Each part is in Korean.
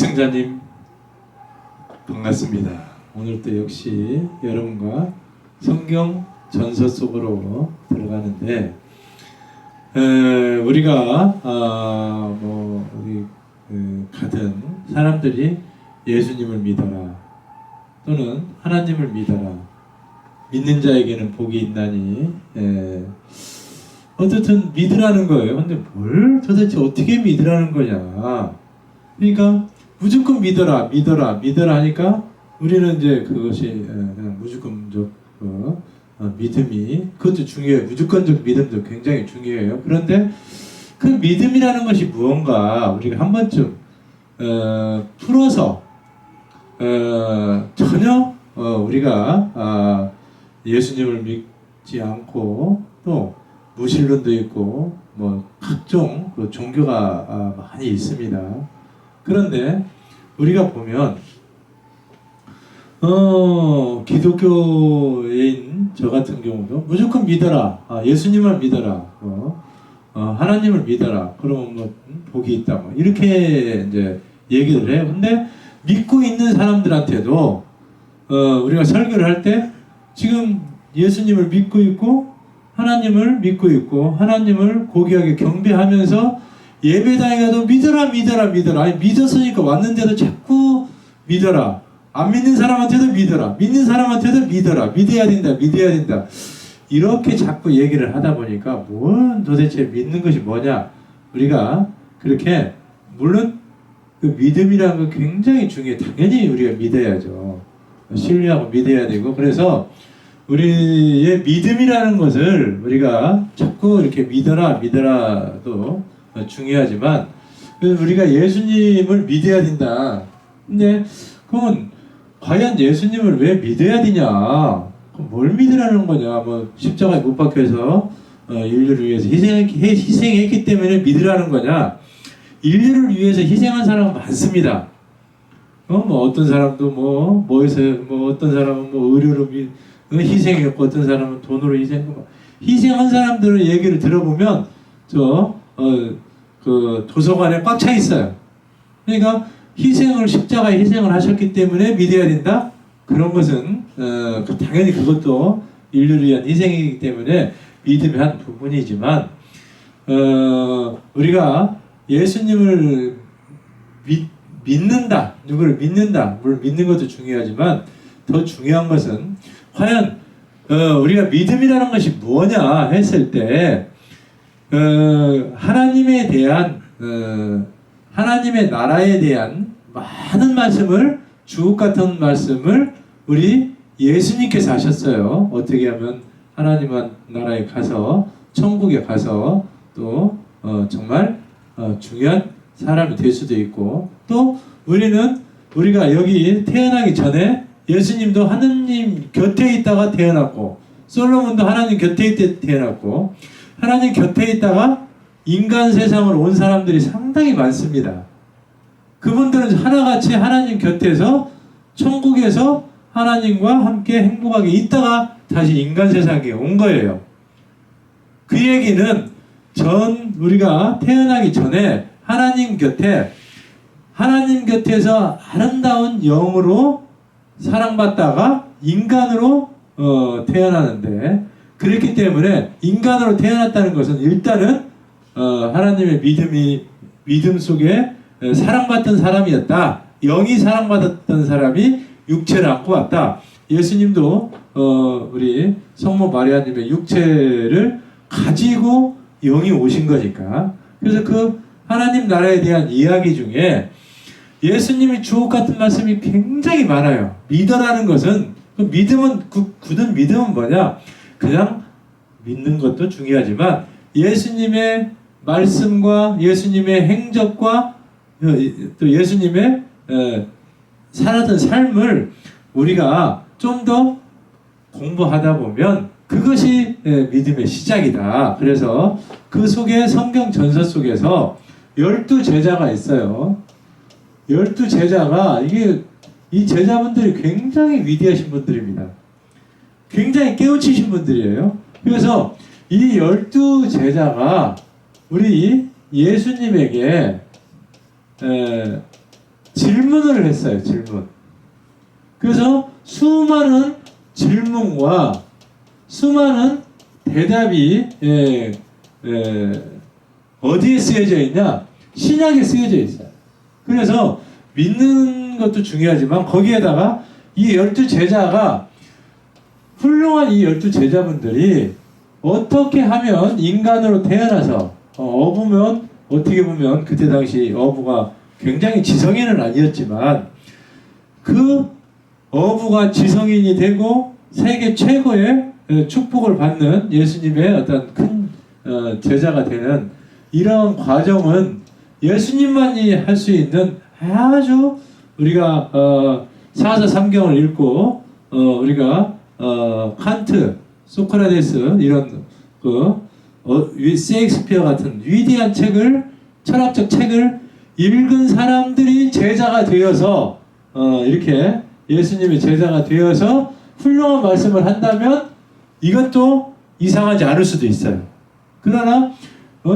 시청자님 반갑습니다. 오늘도 역시 여러분과 성경 전서 속으로 들어가는데 우리가 우리 가든 사람들이 예수님을 믿어라 또는 하나님을 믿어라 믿는 자에게는 복이 있나니 어쨌든 믿으라는 거예요. 근데 뭘 도대체 어떻게 믿으라는 거냐? 그러니까 무조건 믿어라 하니까 우리는 이제 그것이 그냥 무조건적 믿음이 그것도 중요해요. 무조건적 믿음도 굉장히 중요해요. 그런데 그 믿음이라는 것이 무언가 우리가 한 번쯤 풀어서 전혀 우리가 예수님을 믿지 않고 또 무신론도 있고 뭐 각종 그 종교가 많이 있습니다. 그런데 우리가 보면 기독교인 저 같은 경우도 무조건 믿어라, 예수님을 믿어라, 하나님을 믿어라, 그러면 뭐 복이 있다, 뭐 이렇게 이제 얘기를 해요. 근데 믿고 있는 사람들한테도 우리가 설교를 할 때 지금 예수님을 믿고 있고 하나님을 믿고 있고 하나님을 고귀하게 경배하면서 예배당에 가도 믿어라. 아니 믿었으니까 왔는데도 자꾸 믿어라. 안 믿는 사람한테도 믿어라. 믿는 사람한테도 믿어라. 믿어야 된다. 이렇게 자꾸 얘기를 하다 보니까 뭘 도대체 믿는 것이 뭐냐? 우리가 그렇게 물론 그 믿음이라는 거 굉장히 중요해. 당연히 우리가 믿어야죠. 신뢰하고 믿어야 되고 그래서 우리의 믿음이라는 것을 우리가 자꾸 이렇게 믿어라도 중요하지만 우리가 예수님을 믿어야 된다. 근데 그러면 과연 예수님을 왜 믿어야 되냐? 그럼 뭘 믿으라는 거냐? 뭐 십자가에 못 박혀서 인류를 위해서 희생했기 때문에 믿으라는 거냐? 인류를 위해서 희생한 사람은 많습니다. 뭐 어떤 사람도 뭐에서 어떤 사람은 뭐 의료로 희생했고 어떤 사람은 돈으로 희생했고 희생한 사람들의 얘기를 들어보면 그 도서관에 꽉 차 있어요. 그러니까 십자가에 희생을 하셨기 때문에 믿어야 된다? 그런 것은 당연히 그것도 인류를 위한 희생이기 때문에 믿음의 한 부분이지만 우리가 예수님을 믿는다, 누구를 믿는다, 물론 믿는 것도 중요하지만 더 중요한 것은 과연 우리가 믿음이라는 것이 뭐냐 했을 때 하나님에 대한 하나님의 나라에 대한 많은 말씀을 주옥 같은 말씀을 우리 예수님께서 하셨어요. 어떻게 하면 하나님 나라에 가서 천국에 가서 또 정말 중요한 사람이 될 수도 있고 또 우리가 여기 태어나기 전에 예수님도 하나님 곁에 있다가 태어났고 솔로몬도 하나님 곁에 있다 태어났고 하나님 곁에 있다가 인간 세상으로 온 사람들이 상당히 많습니다. 그분들은 하나같이 하나님 곁에서 천국에서 하나님과 함께 행복하게 있다가 다시 인간 세상에 온 거예요. 그 얘기는 우리가 태어나기 전에 하나님 곁에서 아름다운 영으로 사랑받다가 인간으로 태어나는데 그렇기 때문에 인간으로 태어났다는 것은 일단은 하나님의 믿음 속에 사랑받던 사람이었다. 영이 사랑받았던 사람이 육체를 안고 왔다. 예수님도 우리 성모 마리아님의 육체를 가지고 영이 오신 거니까. 그래서 그 하나님 나라에 대한 이야기 중에 예수님이 주옥 같은 말씀이 굉장히 많아요. 믿어라는 것은 굳은 믿음은 뭐냐? 그냥 믿는 것도 중요하지만 예수님의 말씀과 예수님의 행적과 또 예수님의 살았던 삶을 우리가 좀 더 공부하다 보면 그것이 믿음의 시작이다. 그래서 그 속에 성경 전서 속에서 12제자가 있어요. 12제자가 이 제자분들이 굉장히 위대하신 분들입니다. 굉장히 깨우치신 분들이에요. 그래서 이 12제자가 우리 예수님에게 질문을 했어요. 질문. 그래서 수많은 질문과 수많은 대답이 어디에 쓰여져 있냐? 신약에 쓰여져 있어요. 그래서 믿는 것도 중요하지만 거기에다가 이 12제자가 훌륭한 이 12제자분들이 어떻게 하면 인간으로 태어나서 어부면 어떻게 보면 그때 당시 어부가 굉장히 지성인은 아니었지만 그 어부가 지성인이 되고 세계 최고의 축복을 받는 예수님의 어떤 큰 제자가 되는 이런 과정은 예수님만이 할 수 있는 아주 우리가 사서삼경을 읽고 우리가 칸트, 소크라테스 이런 셰익스피어 같은 위대한 책을 철학적 책을 읽은 사람들이 제자가 되어서 이렇게 예수님의 제자가 되어서 훌륭한 말씀을 한다면 이것도 이상하지 않을 수도 있어요. 그러나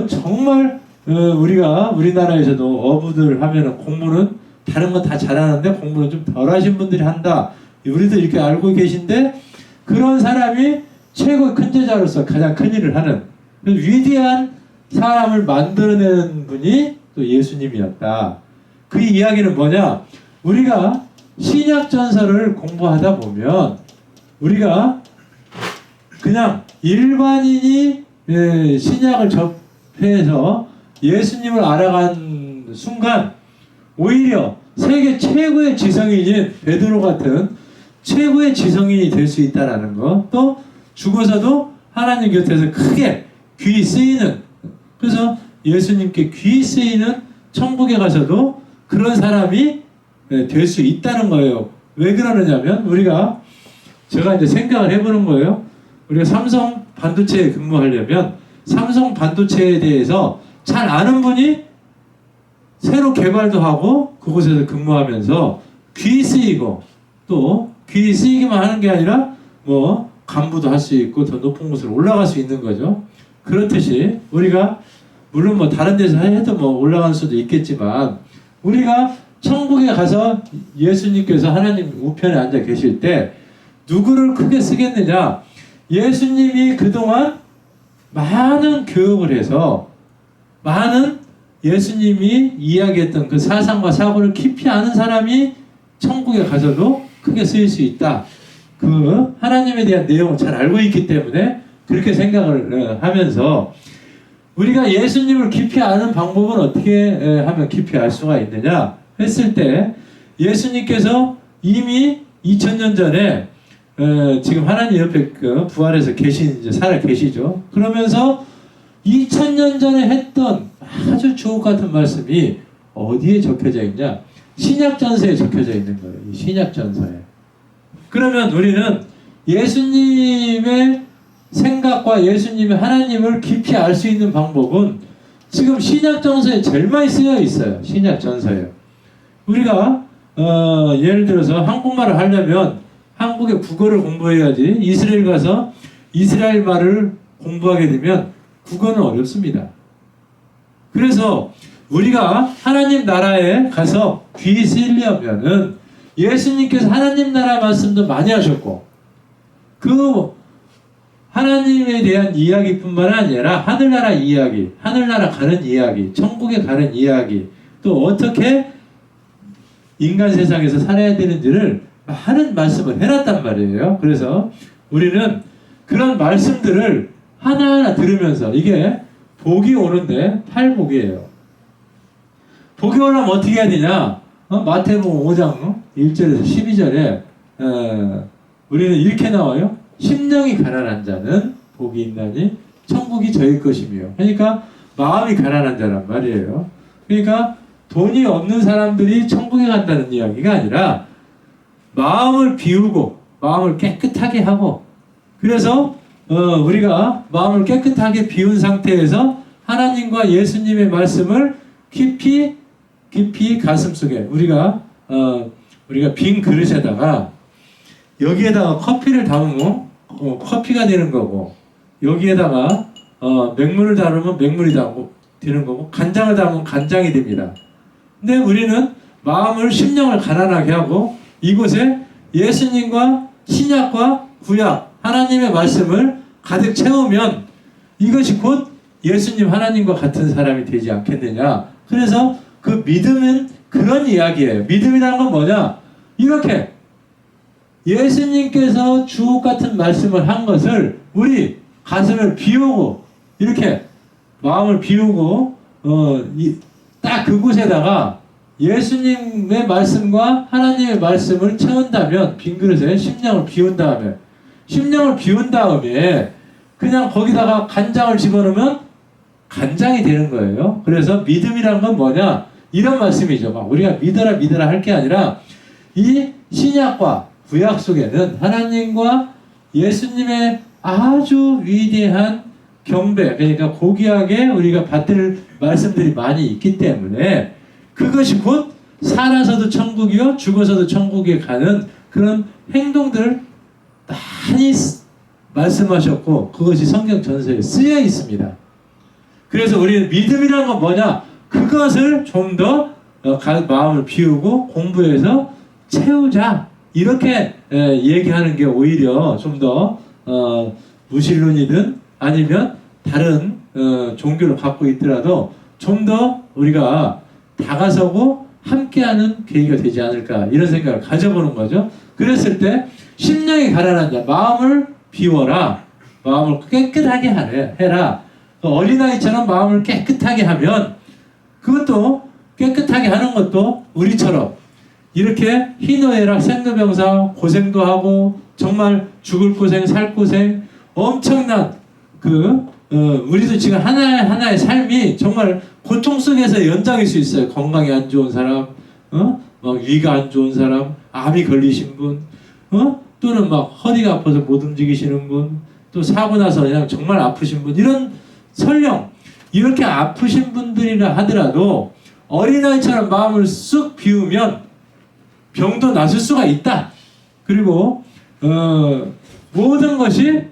정말 우리가 우리나라에서도 어부들 하면은 공부는 다른 건 다 잘하는데 공부는 좀 덜하신 분들이 한다. 우리도 이렇게 알고 계신데 그런 사람이 최고의 큰 제자로서 가장 큰 일을 하는 위대한 사람을 만들어내는 분이 또 예수님이었다. 그 이야기는 뭐냐? 우리가 신약 전설을 공부하다 보면 우리가 그냥 일반인이 신약을 접해서 예수님을 알아간 순간 오히려 세계 최고의 지성인인 베드로 같은 최고의 지성인이 될 수 있다는 것, 또 죽어서도 하나님 곁에서 크게 귀 쓰이는, 그래서 예수님께 귀 쓰이는 천국에 가서도 그런 사람이 될 수 있다는 거예요. 왜 그러느냐면 제가 이제 생각을 해보는 거예요. 우리가 삼성 반도체에 근무하려면 삼성 반도체에 대해서 잘 아는 분이 새로 개발도 하고 그곳에서 근무하면서 귀 쓰이고, 또 귀 쓰이기만 하는 게 아니라 뭐 간부도 할 수 있고 더 높은 곳으로 올라갈 수 있는 거죠. 그렇듯이 우리가 물론 뭐 다른 데서 해도 뭐 올라갈 수도 있겠지만 우리가 천국에 가서 예수님께서 하나님 우편에 앉아 계실 때 누구를 크게 쓰겠느냐? 예수님이 그동안 많은 교육을 해서 많은 예수님이 이야기했던 그 사상과 사고를 깊이 아는 사람이 천국에 가서도 크게 쓰일 수 있다. 그 하나님에 대한 내용을 잘 알고 있기 때문에 그렇게 생각을 하면서 우리가 예수님을 깊이 아는 방법은 어떻게 하면 깊이 알 수가 있느냐 했을 때 예수님께서 이미 2000년 전에 지금 하나님 옆에 부활해서 이제 살아 계시죠. 그러면서 2000년 전에 했던 아주 주옥 같은 말씀이 어디에 적혀져 있냐? 신약전서에 적혀져 있는 거예요. 이 신약전서에. 그러면 우리는 예수님의 생각과 예수님의 하나님을 깊이 알 수 있는 방법은 지금 신약전서에 제일 많이 쓰여 있어요. 신약전서에. 우리가 예를 들어서 한국말을 하려면 한국의 국어를 공부해야지 이스라엘 가서 이스라엘 말을 공부하게 되면 국어는 어렵습니다. 그래서 우리가 하나님 나라에 가서 귀 쓰려면은 예수님께서 하나님 나라 말씀도 많이 하셨고 그 하나님에 대한 이야기뿐만 아니라 하늘나라 이야기, 하늘나라 가는 이야기, 천국에 가는 이야기, 또 어떻게 인간 세상에서 살아야 되는지를 많은 말씀을 해놨단 말이에요. 그래서 우리는 그런 말씀들을 하나하나 들으면서 이게 복이 오는데 팔복이에요. 복이 오려면 어떻게 해야 되냐? 마태복음 5장 1절에서 12절에 우리는 이렇게 나와요. 심령이 가난한 자는 복이 있나니 천국이 저희 것이며. 그러니까 마음이 가난한 자란 말이에요. 그러니까 돈이 없는 사람들이 천국에 간다는 이야기가 아니라 마음을 비우고 마음을 깨끗하게 하고, 그래서 우리가 마음을 깨끗하게 비운 상태에서 하나님과 예수님의 말씀을 깊이 가슴속에 우리가 빈 그릇에다가 여기에다가 커피를 담으면 커피가 되는 거고, 여기에다가 맹물을 담으면 맹물이 되는 거고, 간장을 담으면 간장이 됩니다. 근데 우리는 마음을 심령을 가난하게 하고 이곳에 예수님과 신약과 구약 하나님의 말씀을 가득 채우면 이것이 곧 예수님 하나님과 같은 사람이 되지 않겠느냐. 그래서 그 믿음은 그런 이야기예요. 믿음이라는 건 뭐냐? 이렇게 예수님께서 주옥 같은 말씀을 한 것을 우리 가슴을 비우고 이렇게 마음을 비우고 딱 그곳에다가 예수님의 말씀과 하나님의 말씀을 채운다면 빈 그릇에 심령을 비운 다음에 그냥 거기다가 간장을 집어넣으면 간장이 되는 거예요. 그래서 믿음이란 건 뭐냐? 이런 말씀이죠. 막 우리가 믿어라 할 게 아니라 이 신약과 구약 속에는 하나님과 예수님의 아주 위대한 경배, 그러니까 고귀하게 우리가 받을 말씀들이 많이 있기 때문에 그것이 곧 살아서도 천국이요 죽어서도 천국에 가는 그런 행동들을 많이 말씀하셨고 그것이 성경 전서에 쓰여 있습니다. 그래서 우리는 믿음이란 건 뭐냐? 그것을 좀 더 마음을 비우고 공부해서 채우자. 이렇게 얘기하는 게 오히려 좀 더 무신론이든 아니면 다른 종교를 갖고 있더라도 좀 더 우리가 다가서고 함께하는 계기가 되지 않을까 이런 생각을 가져보는 거죠. 그랬을 때 심령이 가난한 자 마음을 비워라. 마음을 깨끗하게 해라. 어린아이처럼 마음을 깨끗하게 하면 그것도 깨끗하게 하는 것도 우리처럼 이렇게 희노애락 생로병사 고생도 하고 정말 죽을 고생 살 고생 엄청난 우리도 지금 하나의 삶이 정말 고통 속에서 연장일 수 있어요. 건강이 안 좋은 사람, 위가 안 좋은 사람, 암이 걸리신 분, 또는 막 허리가 아파서 못 움직이시는 분, 또 사고 나서 그냥 정말 아프신 분, 이런 설령 이렇게 아프신 분들이라 하더라도 어린아이처럼 마음을 쑥 비우면 병도 나을 수가 있다. 그리고 모든 것이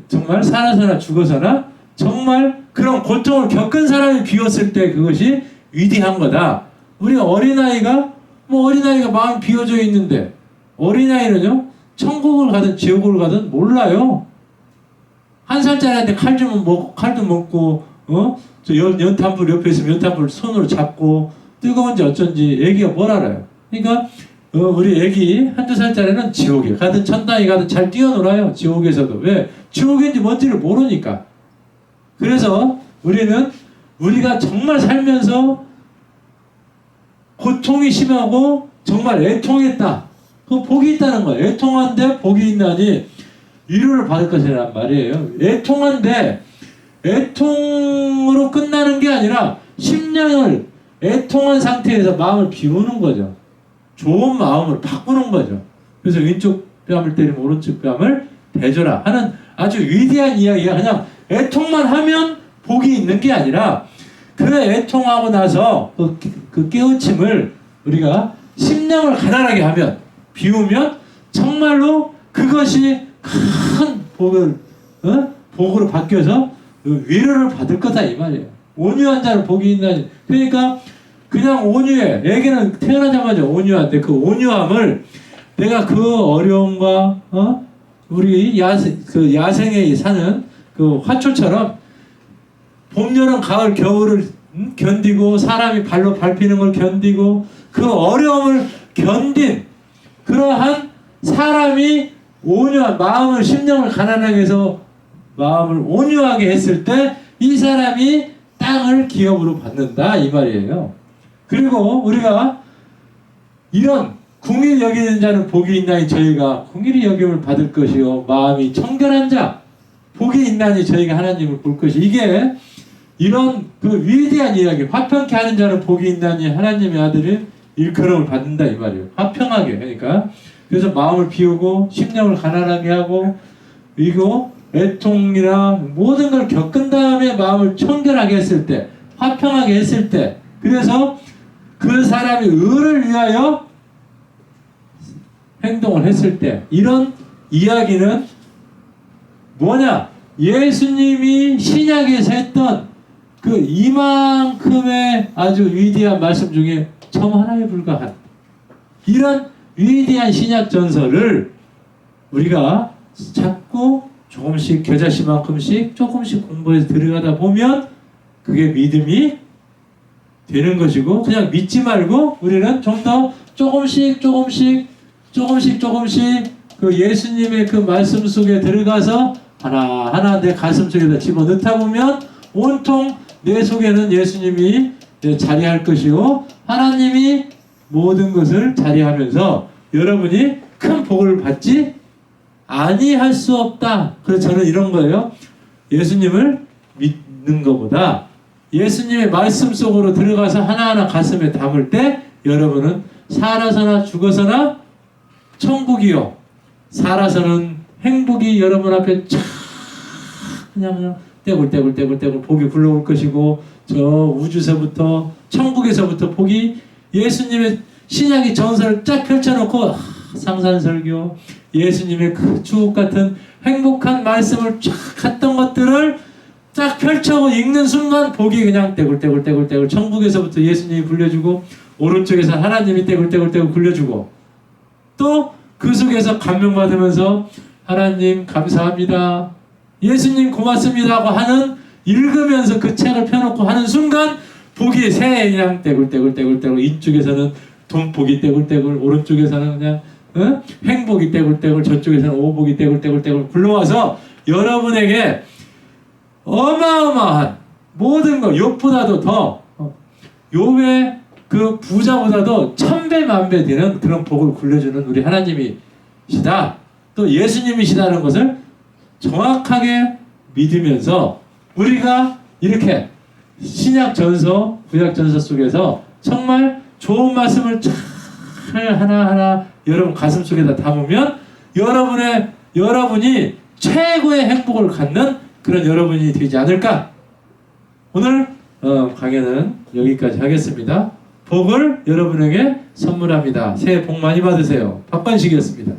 정말 살아서나 죽어서나 정말 그런 고통을 겪은 사람이 비웠을 때 그것이 위대한 거다. 우리 어린아이가 마음이 비워져 있는데 어린아이는요 천국을 가든 지옥을 가든 몰라요. 1살짜리한테 칼도 먹고 저 연탄불 옆에 있으면 연탄불 손으로 잡고 뜨거운지 어쩐지 애기가 뭘 알아요. 그러니까 우리 애기 1~2살짜리는 지옥에 가든 천당에 가든 잘 뛰어놀아요. 지옥에서도. 왜? 지옥인지 뭔지를 모르니까. 그래서 우리가 정말 살면서 고통이 심하고 정말 애통했다. 그 복이 있다는 거예요. 애통한데 복이 있나니 위로를 받을 것이란 말이에요. 애통한데 애통으로 끝나는 게 아니라 심령을 애통한 상태에서 마음을 비우는 거죠. 좋은 마음으로 바꾸는 거죠. 그래서 왼쪽 뺨을 때리면 오른쪽 뺨을 대줘라 하는 아주 위대한 이야기가 그냥 애통만 하면 복이 있는 게 아니라 그 애통하고 나서 그 깨우침을 우리가 심령을 가난하게 하면 비우면 정말로 그것이 큰 복으로 바뀌어서 위로를 받을 거다 이 말이에요. 온유한 자는 복이 있나니. 그러니까 그냥 온유해. 애기는 태어나자마자 온유한데 그 온유함을 내가 그 어려움과 우리 야생에 사는 그 화초처럼 봄, 여름, 가을, 겨울을 견디고 사람이 발로 밟히는 걸 견디고 그 어려움을 견딘 그러한 사람이 온유한 마음을 심령을 가난하게 해서 마음을 온유하게 했을 때 이 사람이 땅을 기업으로 받는다 이 말이에요. 그리고 우리가 이런 궁일 여기는 자는 복이 있나니 저희가 궁일이 여김을 받을 것이요 마음이 청결한 자 복이 있나니 저희가 하나님을 볼 것이 이게 이런 그 위대한 이야기 화평케 하는 자는 복이 있나니 하나님의 아들은 일컬음을 받는다 이 말이에요. 화평하게 그러니까 그래서 마음을 비우고 심령을 가난하게 하고 그리고 애통이나 모든 걸 겪은 다음에 마음을 청결하게 했을 때 화평하게 했을 때 그래서 그 사람이 의를 위하여 행동을 했을 때 이런 이야기는 뭐냐? 예수님이 신약에서 했던 그 이만큼의 아주 위대한 말씀 중에 점 하나에 불과한 이런 위대한 신약 전설을 우리가 자꾸 조금씩 겨자씨만큼씩 조금씩 공부해서 들어가다 보면 그게 믿음이 되는 것이고, 그냥 믿지 말고 우리는 좀 더 조금씩 그 예수님의 그 말씀 속에 들어가서 하나하나 내 가슴 속에다 집어넣다 보면 온통 내 속에는 예수님이 자리할 것이고 하나님이 모든 것을 자리하면서 여러분이 큰 복을 받지 아니할 수 없다. 그래서 저는 이런 거예요. 예수님을 믿는 것보다 예수님의 말씀 속으로 들어가서 하나하나 가슴에 담을 때 여러분은 살아서나 죽어서나 천국이요, 살아서는 행복이 여러분 앞에 쫙 그냥 떼굴떼굴 복이 굴러올 것이고, 저 우주서부터 천국에서부터 복이 예수님의 신약의 전설을 쫙 펼쳐놓고 상산설교, 예수님의 그 주옥같은 행복한 말씀을 쫙 했던 것들을 쫙 펼쳐 읽는 순간 복이 그냥 떼굴떼굴 천국에서부터 예수님이 불려주고 오른쪽에서 하나님이 떼굴떼굴 굴려주고, 또 그 속에서 감명받으면서 하나님 감사합니다, 예수님 고맙습니다 하고 하는, 읽으면서 그 책을 펴놓고 하는 순간 복이 새 그냥 떼굴떼굴 이쪽에서는 돈복이 떼굴떼굴, 오른쪽에서는 그냥 행복이 떼굴떼굴, 저쪽에서는 오복이 떼굴떼굴 굴러와서 여러분에게 어마어마한 모든 것, 욥보다도 더 욥의 그 부자보다도 천배 만배 되는 그런 복을 굴려주는 우리 하나님이시다, 또 예수님이시다는 것을 정확하게 믿으면서 우리가 이렇게 신약 전서, 구약 전서 속에서 정말 좋은 말씀을 잘 하나하나 여러분 가슴 속에다 담으면 여러분이 최고의 행복을 갖는 그런 여러분이 되지 않을까. 오늘 강연은 여기까지 하겠습니다. 복을 여러분에게 선물합니다. 새해 복 많이 받으세요. 박관식이었습니다.